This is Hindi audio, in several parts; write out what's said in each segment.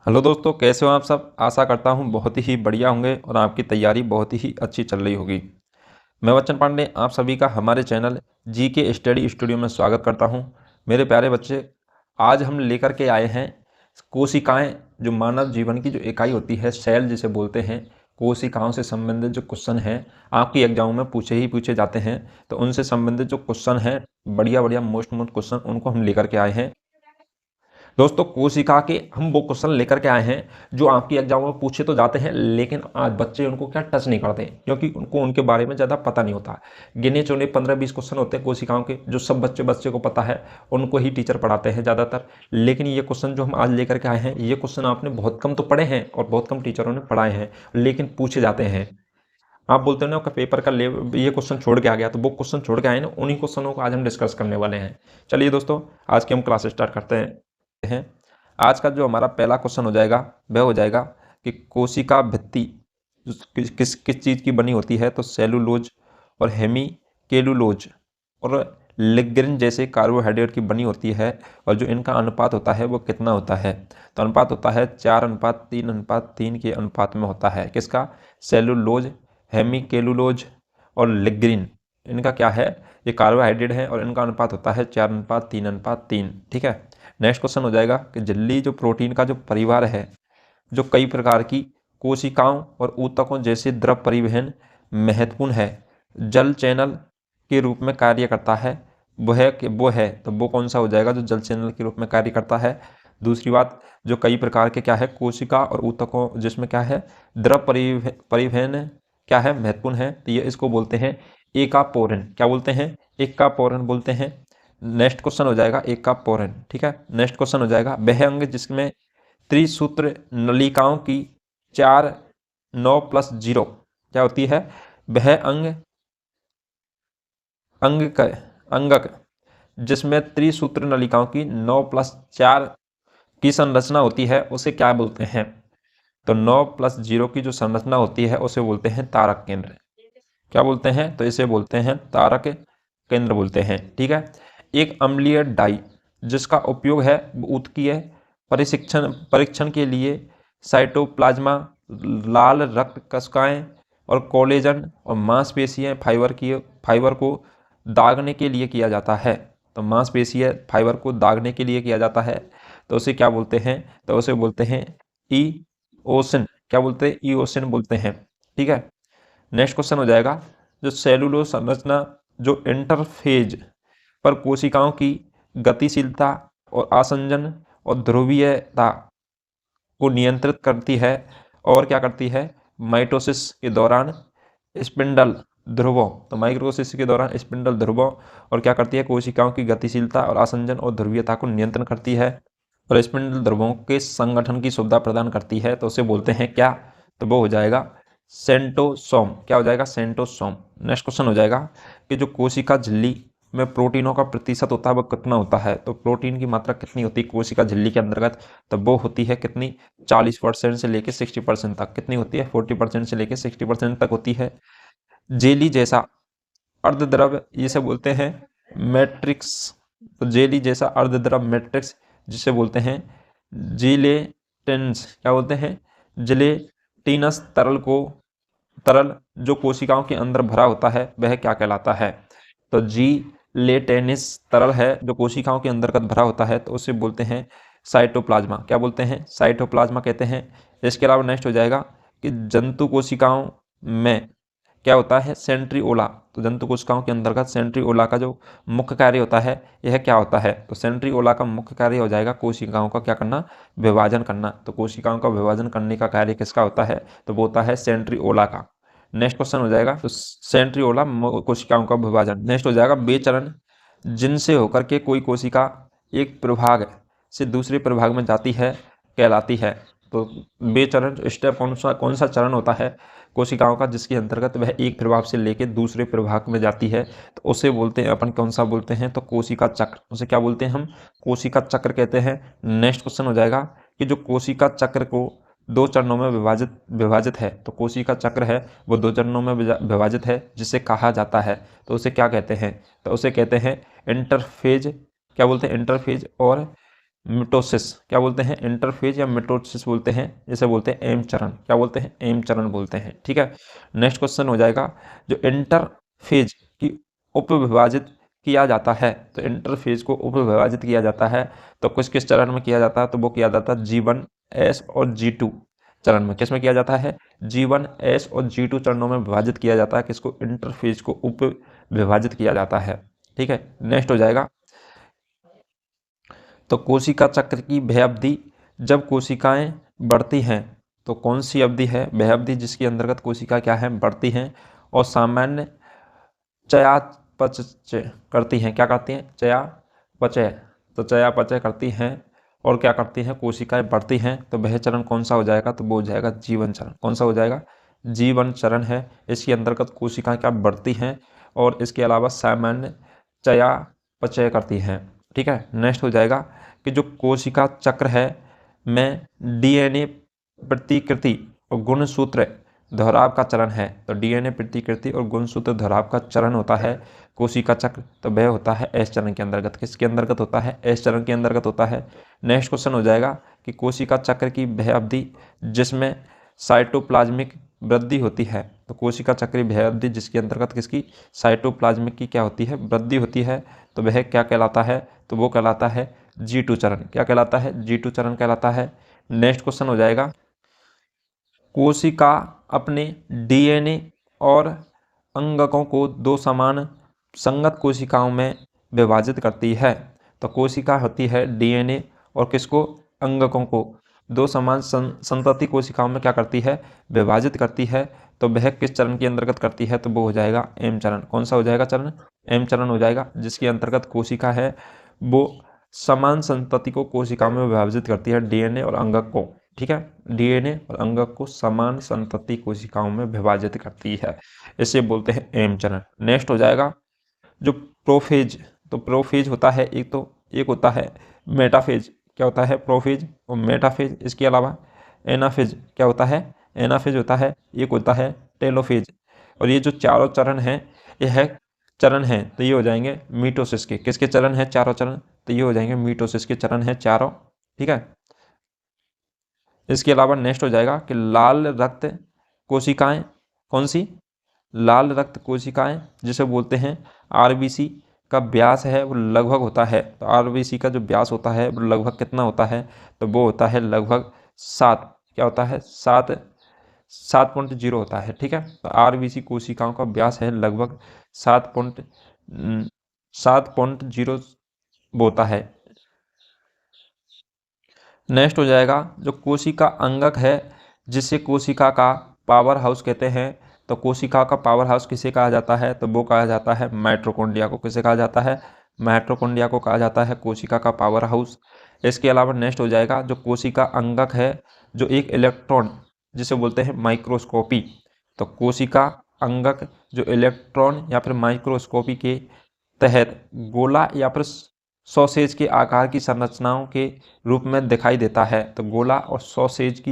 हेलो दोस्तों, कैसे हो आप सब। आशा करता हूँ बहुत ही बढ़िया होंगे और आपकी तैयारी बहुत ही अच्छी चल रही होगी। मैं बच्चन पांडे आप सभी का हमारे चैनल जी के स्टडी स्टूडियो में स्वागत करता हूँ। मेरे प्यारे बच्चे, आज हम लेकर के आए हैं कोशिकाएं, जो मानव जीवन की जो इकाई होती है, सेल जिसे बोलते हैं। कोशिकाओं से संबंधित जो क्वेश्चन हैं आपकी एग्जाम में पूछे जाते हैं, तो उनसे संबंधित जो क्वेश्चन हैं, बढ़िया बढ़िया मोस्ट क्वेश्चन, उनको हम लेकर के आए हैं। दोस्तों, कोशिका के हम वो क्वेश्चन लेकर के आए हैं जो आपकी एग्जाम में पूछे तो जाते हैं, लेकिन आज बच्चे उनको क्या टच नहीं करते, क्योंकि उनको उनके बारे में ज़्यादा पता नहीं होता। गिने चुने 15-20 क्वेश्चन होते हैं कोशिकाओं के, जो सब बच्चे को पता है, उनको ही टीचर पढ़ाते हैं ज़्यादातर। लेकिन ये क्वेश्चन जो हम आज लेकर के आए हैं, ये क्वेश्चन आपने बहुत कम तो पढ़े हैं और बहुत कम टीचरों ने पढ़ाए हैं, लेकिन पूछे जाते हैं। आप बोलते हो ना, आपका पेपर का ये क्वेश्चन छोड़ के आ गया, तो वो क्वेश्चन छोड़ के आए ना, उन्हीं क्वेश्चनों को आज हम डिस्कस करने वाले हैं। चलिए दोस्तों, आज की हम क्लास स्टार्ट करते हैं। आज का जो हमारा पहला क्वेश्चन हो जाएगा, वह हो जाएगा कि कोशिका भित्ति किस किस किस चीज़ की बनी होती है। तो सेलुलोज और हेमीकेलुलोज और लिग्रिन जैसे कार्बोहाइड्रेट की बनी होती है, और जो इनका अनुपात होता है वो कितना होता है। तो अनुपात होता है 4:3:3 के अनुपात में होता है। किसका? सेलुलोज, हेमीकेलुलोज और लिग्रिन। इनका क्या है? ये कार्बोहाइड्रेट है और इनका अनुपात होता है 4:3:3। ठीक है। नेक्स्ट क्वेश्चन हो जाएगा कि झिल्ली जो प्रोटीन का जो परिवार है, जो कई प्रकार की कोशिकाओं और ऊतकों जैसे द्रव परिवहन महत्वपूर्ण है, जल चैनल के रूप में कार्य करता है, वो है तो वो कौन सा हो जाएगा जो जल चैनल के रूप में कार्य करता है। दूसरी बात, जो कई प्रकार के क्या है कोशिका और ऊतकों जिसमें क्या है द्रव परिवहन क्या है महत्वपूर्ण है, तो ये इसको बोलते हैं एकापोरन। क्या बोलते हैं? एकापोरन बोलते हैं। नेक्स्ट क्वेश्चन हो जाएगा एकापोरन। ठीक है। नेक्स्ट क्वेश्चन हो जाएगा वह अंग जिसमें त्रिसूत्र नलिकाओं की 4:9+0 क्या होती है। वह अंगक जिसमें त्रिसूत्र नलिकाओं की 9+4 की संरचना होती है, उसे क्या बोलते हैं। तो 9+0 की जो संरचना होती है उसे बोलते हैं तारक केंद्र। क्या बोलते हैं? तो इसे बोलते हैं तारक केंद्र बोलते हैं। ठीक है। एक अम्लीय डाई जिसका उपयोग है ऊतकीय परीक्षण के लिए साइटोप्लाज्मा, लाल रक्त कशिकाएं और कोलेजन और मांसपेशियां फाइबर को दागने के लिए किया जाता है। तो मांसपेशियां फाइबर को दागने के लिए किया जाता है, तो उसे क्या बोलते हैं? तो उसे बोलते हैं ईओसिन। क्या बोलते हैं? ईओसिन बोलते हैं। ठीक है। नेक्स्ट क्वेश्चन हो जाएगा जो सेलुलोज संरचना जो इंटरफेज पर कोशिकाओं की गतिशीलता और आसंजन और ध्रुवीयता को नियंत्रित करती है, और क्या करती है माइटोसिस के दौरान स्पिंडल ध्रुवों, तो माइक्रोसिस के दौरान स्पिंडल ध्रुवों, और क्या करती है कोशिकाओं की गतिशीलता और आसंजन और ध्रुवीयता को नियंत्रण करती है, और स्पिंडल ध्रुवों के संगठन की सुविधा प्रदान करती है। तो उसे बोलते हैं क्या? तो वो हो जाएगा सेंटोसोम। क्या हो जाएगा? सेंटोसोम। नेक्स्ट क्वेश्चन हो जाएगा कि जो कोशिका झिल्ली में प्रोटीनों का प्रतिशत होता है वो कितना होता है। तो प्रोटीन की मात्रा कितनी होती है कोशिका झिल्ली के अंतर्गत? तो वो होती है कितनी? 40% से लेकर 60% तक। कितनी होती है? 40% से लेकर 60% तक होती है। जेली जैसा अर्धद्रव जिसे बोलते हैं मैट्रिक्स। तो जेली जैसा अर्धद्रव मैट्रिक्स जिसे बोलते हैं जिलेटिनस। क्या बोलते हैं? जिलेटिनस तरल जो कोशिकाओं के अंदर भरा होता है वह क्या कहलाता है। तो जिलेटिनस तरल है जो कोशिकाओं के अंतर्गत भरा होता है, तो उसे बोलते हैं साइटोप्लाज्मा। क्या बोलते हैं? साइटोप्लाज्मा कहते हैं। इसके अलावा नेक्स्ट हो जाएगा कि जंतु कोशिकाओं में क्या होता है सेंट्रीओला। तो जंतु कोशिकाओं के अंतर्गत सेंट्रीओला का जो मुख्य कार्य होता है यह क्या होता है। तो सेंट्रीओला का मुख्य कार्य हो जाएगा कोशिकाओं का क्या करना? विभाजन करना। तो कोशिकाओं का विभाजन करने का कार्य किसका होता है? तो वो होता है सेंट्रीओला का। नेक्स्ट क्वेश्चन हो जाएगा तो सेंट्रीओला कोशिकाओं का विभाजन। नेक्स्ट हो जाएगा बेचरण जिनसे होकर के कोई कोशिका एक प्रभाग से दूसरे प्रभाग में जाती है कहलाती है। तो बेचरण स्टेप कौन सा चरण होता है कोशिकाओं का जिसके अंतर्गत वह एक प्रभाग से लेकर दूसरे प्रभाग में जाती है, तो उसे बोलते हैं अपन कौन सा बोलते हैं? तो कोशिका चक्र। उसे क्या बोलते हैं हम? कोशिका चक्र कहते हैं। नेक्स्ट क्वेश्चन हो जाएगा कि जो कोशिका चक्र को 2 चरणों में विभाजित है, तो कोशिका चक्र है वो 2 चरणों में विभाजित है, जिसे कहा जाता है तो उसे क्या कहते हैं? तो उसे कहते हैं इंटरफेज। क्या बोलते हैं? इंटरफेज और मिटोसिस क्या बोलते हैं, इंटरफेज या मिटोसिस बोलते हैं, जिसे बोलते हैं एम चरण, क्या बोलते हैं, एम चरण बोलते हैं। ठीक है, नेक्स्ट क्वेश्चन हो जाएगा, जो इंटरफेज की उपविभाजित किया जाता है, तो इंटरफेज को उपविभाजित किया जाता है तो किस किस चरण में किया जाता है, तो वो किया जाता है G1 S और G2 चरण में। किस में किया जाता है, G1 S और G2 चरणों में विभाजित किया जाता है, किसको, इंटरफेज को उप विभाजित किया जाता है। ठीक है, नेक्स्ट हो जाएगा, तो कोशिका चक्र की वह अवधि जब कोशिकाएं बढ़ती हैं, तो कौन सी अवधि है वह अवधि जिसके अंतर्गत कोशिका क्या है, बढ़ती हैं और सामान्य चयापचय करती हैं, क्या करती हैं, चयापचय, तो चयापचय करती हैं और क्या करती हैं, कोशिकाएं बढ़ती हैं, तो वह चरण कौन सा हो जाएगा, तो वो हो जाएगा G1 चरण। कौन सा हो जाएगा, G1 चरण है। इसके अंतर्गत कोशिकाएं क्या बढ़ती हैं और इसके अलावा सामान्य चयापचय करती हैं। ठीक है, नेक्स्ट हो जाएगा कि जो कोशिका चक्र है में DNA प्रतिकृति और गुणसूत्र दोहराव का चरण है, तो DNA प्रतिकृति और गुणसूत्र दोहराव का चरण होता है कोशिका चक्र, तो वह होता है एस चरण के अंतर्गत। किसके अंतर्गत होता है, एस चरण के अंतर्गत होता है। नेक्स्ट क्वेश्चन हो जाएगा कि कोशिका चक्र की वह अवधि जिसमें साइटोप्लाज्मिक वृद्धि होती है, तो कोशिका चक्र की वह अवधि जिसके अंतर्गत किसकी, साइटोप्लाज्मिक की क्या होती है, वृद्धि होती है, तो वह क्या कहलाता है, तो वो कहलाता है G2 चरण। क्या कहलाता है, G2 चरण कहलाता है। नेक्स्ट क्वेश्चन हो जाएगा, कोशिका अपने DNA और अंगकों को दो समान संगत कोशिकाओं में विभाजित करती है, तो कोशिका होती है DNA और किसको, अंगकों को दो समान संतति कोशिकाओं में क्या करती है, विभाजित करती है, तो वह किस चरण के अंतर्गत करती है, तो वो हो जाएगा एम चरण। कौन सा हो जाएगा चरण, एम चरण हो जाएगा, जिसके अंतर्गत कोशिका है वो समान संतति को कोशिकाओं में विभाजित करती है, DNA और अंगक को। ठीक है, DNA और अंगक को समान संतति कोशिकाओं में विभाजित करती है, इसे बोलते हैं एम चरण। नेक्स्ट हो जाएगा जो प्रोफेज, तो प्रोफेज होता है एक, तो एक होता है मेटाफेज, क्या होता है, प्रोफेज और मेटाफेज। इसके अलावा एनाफेज क्या होता है, एनाफेज होता है, एक होता है टेलोफेज। और ये जो चारों चरण हैं, यह चरण हैं, तो ये हो जाएंगे मीटोसिस के। किसके चरण हैं, चारों चरण, तो ये हो जाएंगे मीटोसिस के चरण हैं चारों। ठीक है, इसके अलावा नेक्स्ट हो जाएगा कि लाल रक्त कोशिकाएं, कौन सी, लाल रक्त कोशिकाएं जिसे बोलते हैं RBC का व्यास है वो लगभग होता है, तो RBC का जो व्यास होता है वो लगभग कितना होता है, तो वो होता है लगभग 7, क्या होता है, 7.0 होता है। ठीक है, तो RBC कोशिकाओं का व्यास है लगभग 7.0 होता है। नेक्स्ट हो जाएगा जो कोशिका अंगक है जिसे कोशिका का पावर हाउस कहते हैं, तो कोशिका का पावर हाउस किसे कहा जाता है, तो वो कहा जाता है माइटोकॉन्ड्रिया को। किसे कहा जाता है, माइटोकॉन्ड्रिया को कहा जाता है कोशिका का पावर हाउस। इसके अलावा नेक्स्ट हो जाएगा जो कोशिका अंगक है जो एक इलेक्ट्रॉन जिसे बोलते हैं माइक्रोस्कोपी, तो कोशिका अंगक जो इलेक्ट्रॉन या फिर माइक्रोस्कोपी के तहत गोला या फिर सॉसेज के आकार की संरचनाओं के रूप में दिखाई देता है, तो गोला और सॉसेज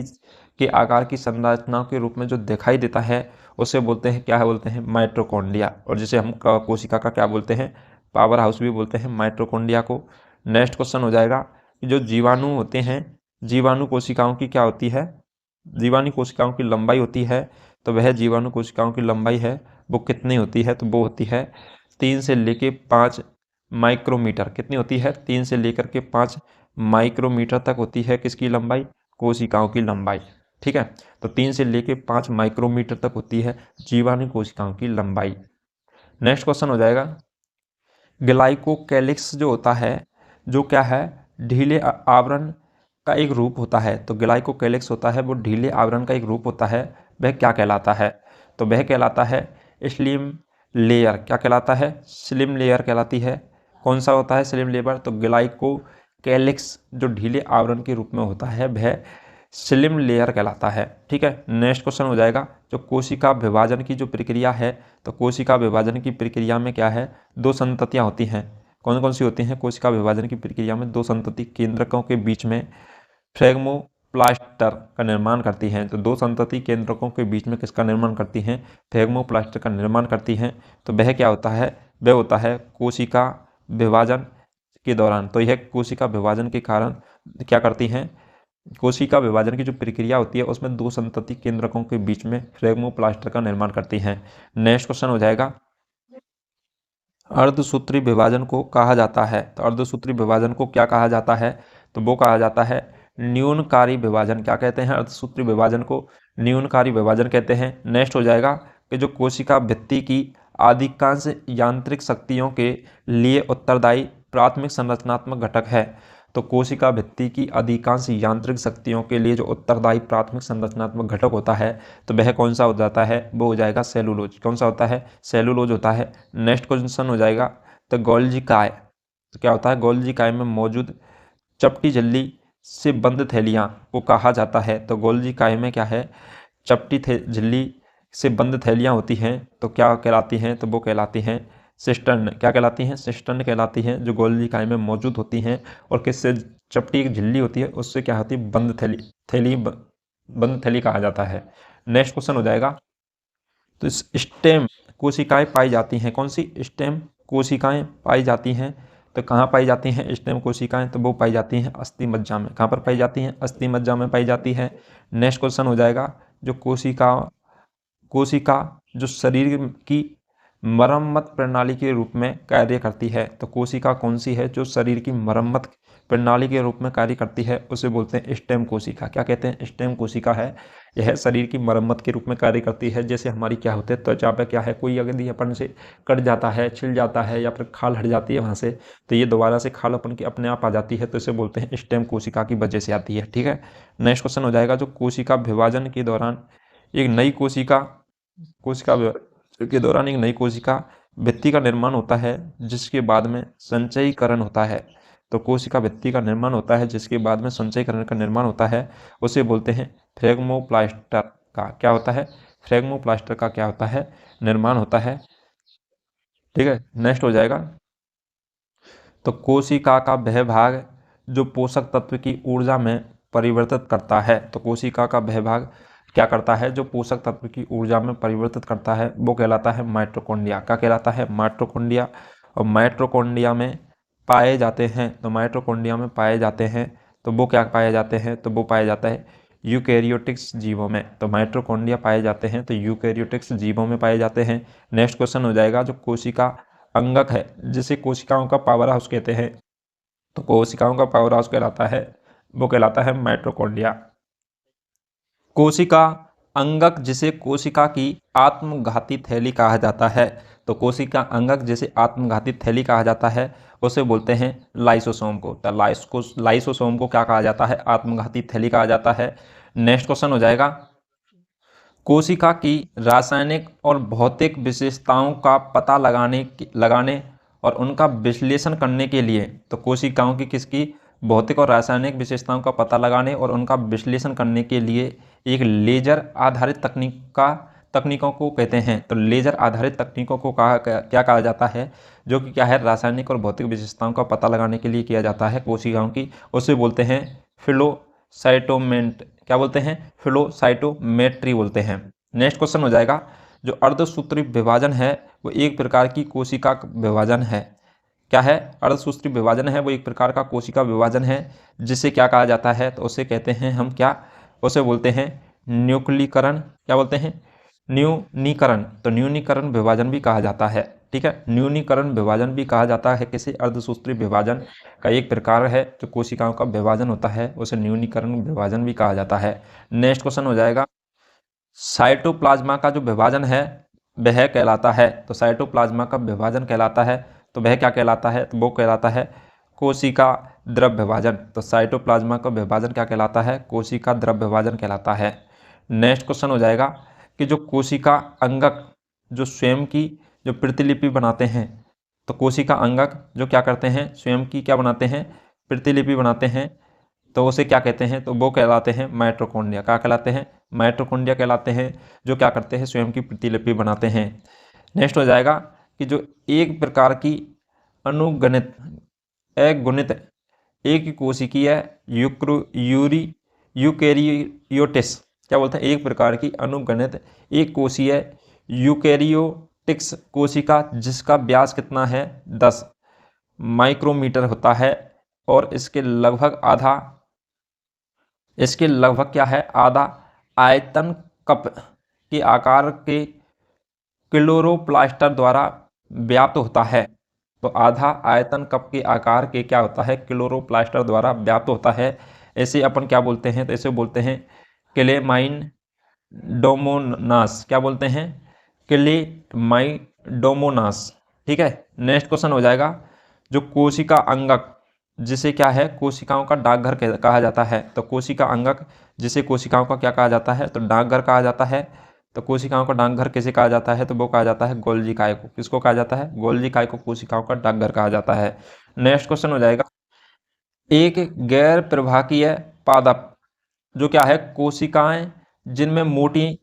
के आकार की संरचनाओं के रूप में जो दिखाई देता है उसे बोलते हैं, क्या है, बोलते हैं माइटोकॉन्ड्रिया, और जिसे हम कोशिका का क्या बोलते हैं, पावर हाउस भी बोलते हैं माइटोकॉन्ड्रिया को। नेक्स्ट क्वेश्चन हो जाएगा कि जो जीवाणु होते हैं, जीवाणु कोशिकाओं की क्या होती है, जीवाणु कोशिकाओं की लंबाई होती है, तो वह जीवाणु कोशिकाओं की लंबाई है वो कितनी होती है, तो वो होती है 3 से लेके 5 माइक्रोमीटर। कितनी होती है, 3 से लेकर के 5 माइक्रोमीटर तक होती है किसकी लंबाई, कोशिकाओं की लंबाई। ठीक है, तो 3 से लेके 5 माइक्रोमीटर तक होती है जीवाणु कोशिकाओं की लंबाई। नेक्स्ट क्वेश्चन हो जाएगा ग्लाइकोकैलिक्स जो होता है, जो क्या है, ढीले आवरण का एक रूप होता है, तो ग्लाइकोकैलिक्स होता है वो ढीले आवरण का एक रूप होता है, वह क्या कहलाता है, तो वह कहलाता है स्लिम लेयर। क्या कहलाता है, स्लिम लेयर कहलाती है। कौन सा होता है स्लिम लेयर, तो ग्लाइकोकैलिक्स जो ढीले आवरण के रूप में होता है वह स्लिम लेयर कहलाता है। ठीक है, नेक्स्ट क्वेश्चन हो जाएगा जो कोशिका विभाजन की जो प्रक्रिया है, तो कोशिका विभाजन की प्रक्रिया में क्या है, दो संततियां होती हैं। कौन कौन सी होती हैं, कोशिका विभाजन की प्रक्रिया में दो संतति केंद्रकों के बीच में फ्रेगमोप्लास्टर का निर्माण करती हैं, तो दो संतति केंद्रकों के बीच में किसका निर्माण करती हैं, फ्रेगमोप्लास्टर का निर्माण करती हैं, तो वह क्या होता है, वह होता है कोशिका विभाजन के दौरान। तो यह कोशिका विभाजन के कारण क्या करती हैं, कोशिका विभाजन की जो प्रक्रिया होती है उसमें दो संतति केंद्रकों के बीच में फ्लेग्मोप्लास्ट का निर्माण करती हैं। नेक्स्ट क्वेश्चन हो जाएगा, अर्धसूत्री विभाजन को कहा जाता है। तो अर्धसूत्री विभाजन को क्या कहा जाता है, तो वो कहा जाता है न्यूनकारी विभाजन। क्या कहते हैं, अर्धसूत्री विभाजन को न्यूनकारी विभाजन कहते हैं। नेक्स्ट हो जाएगा कि जो कोशिका भित्ति की अधिकांश यांत्रिक शक्तियों के लिए उत्तरदायी प्राथमिक संरचनात्मक घटक है। तो कोशिका भित्ति की अधिकांश यांत्रिक शक्तियों के लिए जो उत्तरदायी प्राथमिक संरचनात्मक घटक होता है तो वह कौन सा हो जाता है, वो हो जाएगा सेलुलोज। कौन सा होता है, सेलुलोज होता है। नेक्स्ट क्वेश्चन हो जाएगा, तो गोल्जी काय, तो क्या होता है, गोल्जी काय में मौजूद चपटी झिल्ली से बंद थैलियाँ को कहा जाता है। तो गोल्जी काय में क्या है, चपटी झिल्ली से बंद थैलियाँ होती हैं तो क्या कहलाती हैं, तो वो कहलाती हैं सिस्टर्न। क्या कहलाती हैं, सिस्टर्न कहलाती हैं, जो गोल्जी काय में मौजूद होती हैं। और किससे, चपटी एक झिल्ली होती है उससे क्या होती है, बंद बंद थैली कहा जाता है। नेक्स्ट क्वेश्चन हो जाएगा, तो स्टेम कोशिकाएं पाई जाती हैं। कौन सी, स्टेम कोशिकाएं पाई जाती हैं। तो कहाँ पाई जाती हैं स्टेम कोशिकाएं, तो वो पाई जाती हैं अस्थि मज्जा में। कहाँ पर पाई जाती हैं, अस्थि मज्जा में पाई जाती है। नेक्स्ट क्वेश्चन हो जाएगा, जो कोशिका जो शरीर की मरम्मत प्रणाली के रूप में कार्य करती है। तो कोशिका कौन सी है जो शरीर की मरम्मत प्रणाली के रूप में कार्य करती है, उसे बोलते हैं स्टेम कोशिका। क्या कहते हैं, स्टेम कोशिका है, यह शरीर की मरम्मत के रूप में कार्य करती है। जैसे हमारी क्या होते हैं, त्वचा पे क्या है, कोई यदि अपन से कट जाता है, छिल जाता है या फिर खाल हट जाती है वहाँ से, तो ये दोबारा से खाल अपन की अपने आप आ जाती है, तो इसे बोलते हैं स्टेम कोशिका की वजह से आती है। ठीक है। नेक्स्ट क्वेश्चन हो जाएगा, जो कोशिका विभाजन के दौरान एक नई कोशिका के दौरान एक नई कोशिका भित्ति का निर्माण होता है जिसके बाद में संचयीकरण होता है। तो कोशिका भित्ति का निर्माण होता है जिसके बाद में संचयीकरण का निर्माण होता है, उसे बोलते हैं फ्रेगमोप्लास्टर का क्या होता है, फ्रेगमोप्लास्टर का क्या होता है, निर्माण होता है। ठीक है। नेक्स्ट हो जाएगा, तो कोशिका का वह भाग जो पोषक तत्व की ऊर्जा में परिवर्तित करता है। तो कोशिका का वह भाग क्या करता है, जो पोषक तत्व की ऊर्जा में परिवर्तित करता है, वो कहलाता है माइटोकॉन्ड्रिया। क्या कहलाता है, माइटोकॉन्ड्रिया। और माइटोकॉन्ड्रिया में पाए जाते हैं, तो माइटोकॉन्ड्रिया में पाए जाते हैं, तो वो क्या पाए जाते हैं, तो वो पाए जाता है यूकैरियोटिक्स जीवों में। तो माइटोकॉन्ड्रिया पाए जाते हैं तो यूकैरियोटिक्स जीवों में पाए जाते हैं। नेक्स्ट क्वेश्चन हो जाएगा, जो कोशिका अंगक है जिसे कोशिकाओं का पावर हाउस कहते हैं, तो कोशिकाओं का पावर हाउस कहलाता है, वो कहलाता है माइटोकॉन्ड्रिया। कोशिका अंगक जिसे कोशिका की आत्मघाती थैली कहा जाता है। तो कोशिका अंगक जिसे आत्मघाती थैली कहा जाता है उसे बोलते हैं लाइसोसोम को। तो लाइसोसोम को क्या कहा जाता है, आत्मघाती थैली कहा जाता है। नेक्स्ट क्वेश्चन हो जाएगा, कोशिका की रासायनिक और भौतिक विशेषताओं का पता लगाने और उनका विश्लेषण करने के लिए, तो कोशिकाओं की किसकी भौतिक और रासायनिक विशेषताओं का पता लगाने और उनका विश्लेषण करने के लिए एक लेजर आधारित तकनीकों को कहते हैं। तो लेजर आधारित तकनीकों को क्या कहा जाता है, जो कि क्या है, रासायनिक और भौतिक विशेषताओं का पता लगाने के लिए किया जाता है कोशिकाओं की, उसे बोलते हैं क्या बोलते हैं, फ्लोसाइटोमेट्री बोलते हैं। नेक्स्ट क्वेश्चन हो जाएगा, जो अर्धसूत्री विभाजन है वो एक प्रकार की कोशिका विभाजन है। क्या है, अर्धसूत्री विभाजन है वो एक प्रकार का कोशिका विभाजन है, जिसे क्या कहा जाता है, तो उसे कहते हैं हम क्या, उसे बोलते हैं न्यूक्लीकरण। क्या बोलते हैं, न्यूनीकरण। तो न्यूनीकरण विभाजन भी कहा जाता है। ठीक है, न्यूनीकरण विभाजन भी कहा जाता है, किसी अर्धसूत्री विभाजन का एक प्रकार है जो कोशिकाओं का विभाजन होता है, उसे न्यूनीकरण विभाजन भी कहा जाता है। नेक्स्ट क्वेश्चन हो जाएगा, साइटोप्लाज्मा का जो विभाजन है वह कहलाता है, तो साइटोप्लाज्मा का विभाजन कहलाता है, तो वह क्या कहलाता है, तो वो कहलाता है कोशिका द्रव विभाजन। तो साइटोप्लाज्मा का विभाजन क्या कहलाता है, कोशिका द्रव विभाजन कहलाता है। नेक्स्ट क्वेश्चन हो जाएगा कि जो कोशिका अंगक जो स्वयं की जो प्रतिलिपि बनाते हैं, तो कोशिका अंगक जो क्या करते हैं, स्वयं की क्या बनाते हैं, प्रतिलिपि बनाते हैं, तो उसे क्या कहते हैं, तो वो कहलाते हैं माइटोकॉन्ड्रिया। क्या कहलाते हैं, माइटोकॉन्ड्रिया कहलाते हैं, जो क्या करते हैं, स्वयं की प्रतिलिपि बनाते हैं। नेक्स्ट हो जाएगा कि जो एक प्रकार की अगुणित एक कोशिकीय यूकैरियोटिक्स, क्या बोलते हैं, एक प्रकार की अनुगणित एक कोशीय यूकैरियोटिक्स कोशिका जिसका व्यास कितना है 10 माइक्रोमीटर होता है और इसके लगभग क्या है, आधा आयतन कप के आकार के क्लोरोप्लास्ट द्वारा व्याप्त होता है। तो आधा आयतन कप के आकार के क्या होता है, क्लोरोप्लास्ट द्वारा व्याप्त होता है। ऐसे अपन क्या बोलते हैं, तो इसे बोलते हैं क्लेमाइडोमोनास। क्या बोलते हैं, क्लेमाइडोमोनास। ठीक है। नेक्स्ट क्वेश्चन हो जाएगा, जो कोशिका अंगक जिसे क्या है, कोशिकाओं का डाकघर कहा जाता है। तो कोशिका अंगक जिसे कोशिकाओं का क्या कहा जाता है, तो डाकघर कहा जाता है। तो कोशिकाओं का डाकघर किसे कहा जाता है, तो वो कहा जाता है गोल्जी काय को। किसको कहा जाता है, गोल्जी काय को कोशिकाओं का डाकघर कहा जाता है। नेक्स्ट क्वेश्चन हो जाएगा, एक गैर प्रवाहकीय पादप जो क्या है, कोशिकाएं जिनमें मोटी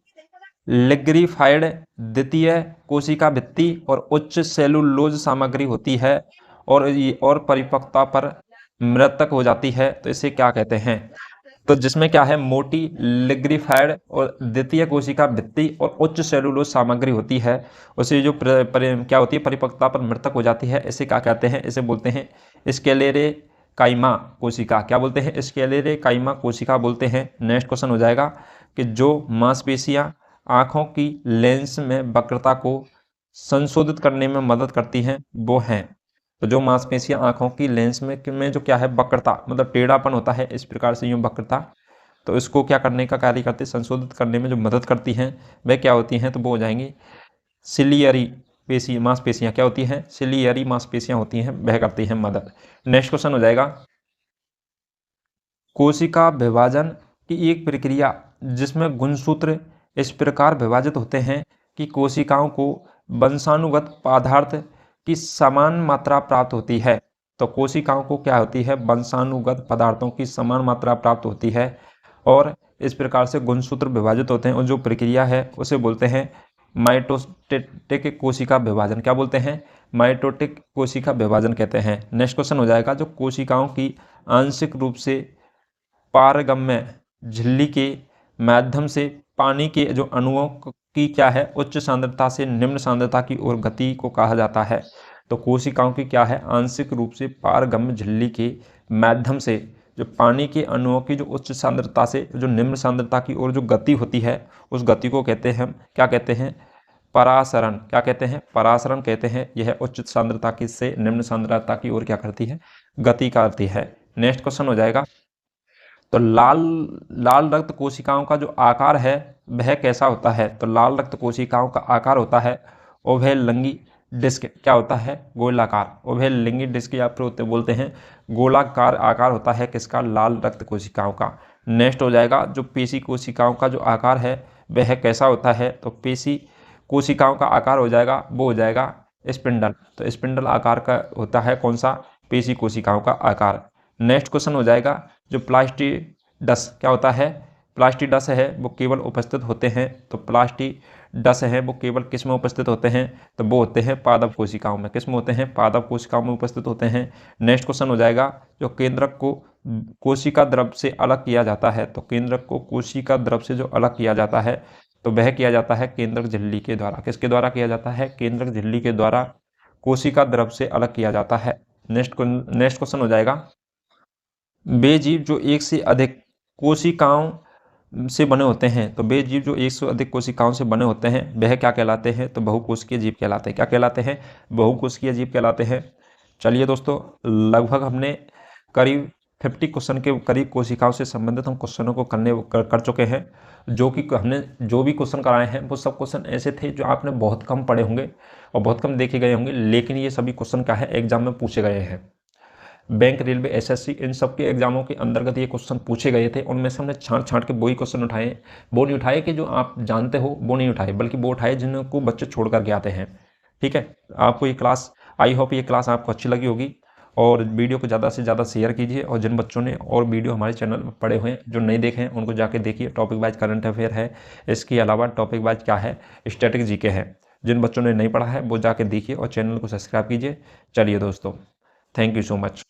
लिग्रीफाइड द्वितीय कोशिका भित्ति और उच्च सेलुलोज सामग्री होती है और परिपक्वता पर मृतक हो जाती है, तो इसे क्या कहते हैं। तो जिसमें क्या है, मोटी लिग्रीफाइड और द्वितीय कोशिका भित्ति और उच्च सेलुलोज सामग्री होती है, उसे जो क्या होती है, परिपक्वता पर मृतक हो जाती है, इसे क्या कहते हैं, इसे बोलते हैं स्क्लेरे काइमा कोशिका। क्या बोलते हैं, स्क्लेरे काइमा कोशिका बोलते हैं। नेक्स्ट क्वेश्चन हो जाएगा कि जो मांसपेशियां आँखों की लेंस में वक्रता को संशोधित करने में मदद करती हैं वो हैं। तो जो मांसपेशियां आँखों की लेंस में जो क्या है, वक्रता मतलब टेढ़ापन होता है, इस प्रकार से यूँ वक्रता, तो इसको क्या करने का कार्य करते हैं, संशोधित करने में जो मदद करती हैं वह क्या होती हैं, तो वो हो जाएंगी सिलियरी मांसपेशियां। क्या होती हैं, सिलियरी मांसपेशियां होती हैं, वह करती हैं मदद। नेक्स्ट क्वेश्चन हो जाएगा, कोशिका विभाजन की एक प्रक्रिया जिसमें गुणसूत्र इस प्रकार विभाजित होते हैं कि कोशिकाओं को वंशानुगत पदार्थ की समान मात्रा प्राप्त होती है। तो कोशिकाओं को क्या होती है, वंशानुगत पदार्थों की समान मात्रा प्राप्त होती है और इस प्रकार से गुणसूत्र विभाजित होते हैं, और जो प्रक्रिया है उसे बोलते हैं माइटोटिक कोशिका विभाजन। क्या बोलते हैं, माइटोटिक कोशिका विभाजन कहते हैं। नेक्स्ट क्वेश्चन हो जाएगा, जो कोशिकाओं की आंशिक रूप से पारगम्य झिल्ली के माध्यम से पानी के जो अणुओं की क्या है, उच्च सांद्रता से निम्न सांद्रता की ओर गति को कहा जाता है। तो कोशिकाओं की क्या है, आंशिक रूप से पारगम्य झिल्ली के माध्यम से जो पानी के अणुओं की जो उच्च सांद्रता से जो निम्न सांद्रता की ओर जो गति होती है, उस गति को कहते हैं, क्या कहते हैं, परासरण। क्या कहते हैं, परासरण कहते हैं। यह उच्च सांद्रता की से निम्न सांद्रता की ओर क्या करती है, गति करती है। नेक्स्ट क्वेश्चन हो जाएगा, तो लाल रक्त कोशिकाओं का जो आकार है वह कैसा होता है। तो लाल रक्त कोशिकाओं का आकार होता है ओभेलिंगी डिस्क। क्या होता है, गोलाकार। ओभेलिंगी डिस्क या फिर बोलते हैं गोलाकार आकार होता है किसका, लाल रक्त कोशिकाओं का। नेक्स्ट हो जाएगा, जो पेशी कोशिकाओं का जो आकार है वह कैसा होता है। तो पेशी कोशिकाओं का आकार हो जाएगा, वो हो जाएगा स्पिंडल। तो स्पिंडल आकार का होता है कौन सा, पेशी कोशिकाओं का आकार। नेक्स्ट क्वेश्चन हो जाएगा, जो प्लास्टिडस क्या होता है, प्लास्टिडस है वो केवल उपस्थित होते हैं। तो प्लास्टिडस है वो केवल किस में उपस्थित होते हैं, तो वो होते हैं पादप कोशिकाओं में। किस में होते हैं, पादप कोशिकाओं में उपस्थित होते हैं। नेक्स्ट क्वेश्चन हो जाएगा, जो केंद्रक को कोशिका द्रव से अलग किया जाता है। तो केंद्रक को कोशिका द्रव से जो अलग किया जाता है, तो वह किया जाता है केंद्रक झिल्ली के द्वारा। किसके द्वारा किया जाता है, केंद्रक झिल्ली के द्वारा कोशिका द्रव से अलग किया जाता है। नेक्स्ट क्वेश्चन हो जाएगा, वे जीव जो एक से अधिक कोशिकाओं से बने होते हैं। तो वे जीव जो एक से अधिक कोशिकाओं से बने होते हैं वह क्या कहलाते हैं, तो बहुकोशिकीय जीव कहलाते हैं। क्या कहलाते हैं, बहुकोशिकीय जीव कहलाते हैं। चलिए दोस्तों, लगभग हमने करीब 50 क्वेश्चन के करीब कोशिकाओं से संबंधित हम क्वेश्चनों को कर चुके हैं। जो कि हमने जो भी क्वेश्चन कराए हैं वो सब क्वेश्चन ऐसे थे जो आपने बहुत कम पढ़े होंगे और बहुत कम देखे गए होंगे, लेकिन ये सभी क्वेश्चन क्या है, एग्जाम में पूछे गए हैं। बैंक, रेलवे, एसएससी, इन सब के एग्जामों के अंतर्गत ये क्वेश्चन पूछे गए थे। उनमें से हमने छांट के वही क्वेश्चन उठाए। वो नहीं उठाए कि जो आप जानते हो वो नहीं उठाए, बल्कि वो उठाए जिनको बच्चे छोड़ करके आते हैं। ठीक है, आपको ये क्लास, आई होप ये क्लास आपको अच्छी लगी होगी, और वीडियो को ज़्यादा से ज़्यादा शेयर कीजिए। और जिन बच्चों ने और वीडियो हमारे चैनल पर पढ़े हुए हैं, जो नहीं देखे हैं, उनको जाके देखिए। टॉपिक वाइज करंट अफेयर है, इसके अलावा टॉपिक वाइज क्या है, स्टैटिक जीके है। जिन बच्चों ने नहीं पढ़ा है वो जाके देखिए और चैनल को सब्सक्राइब कीजिए। चलिए दोस्तों, थैंक यू सो मच।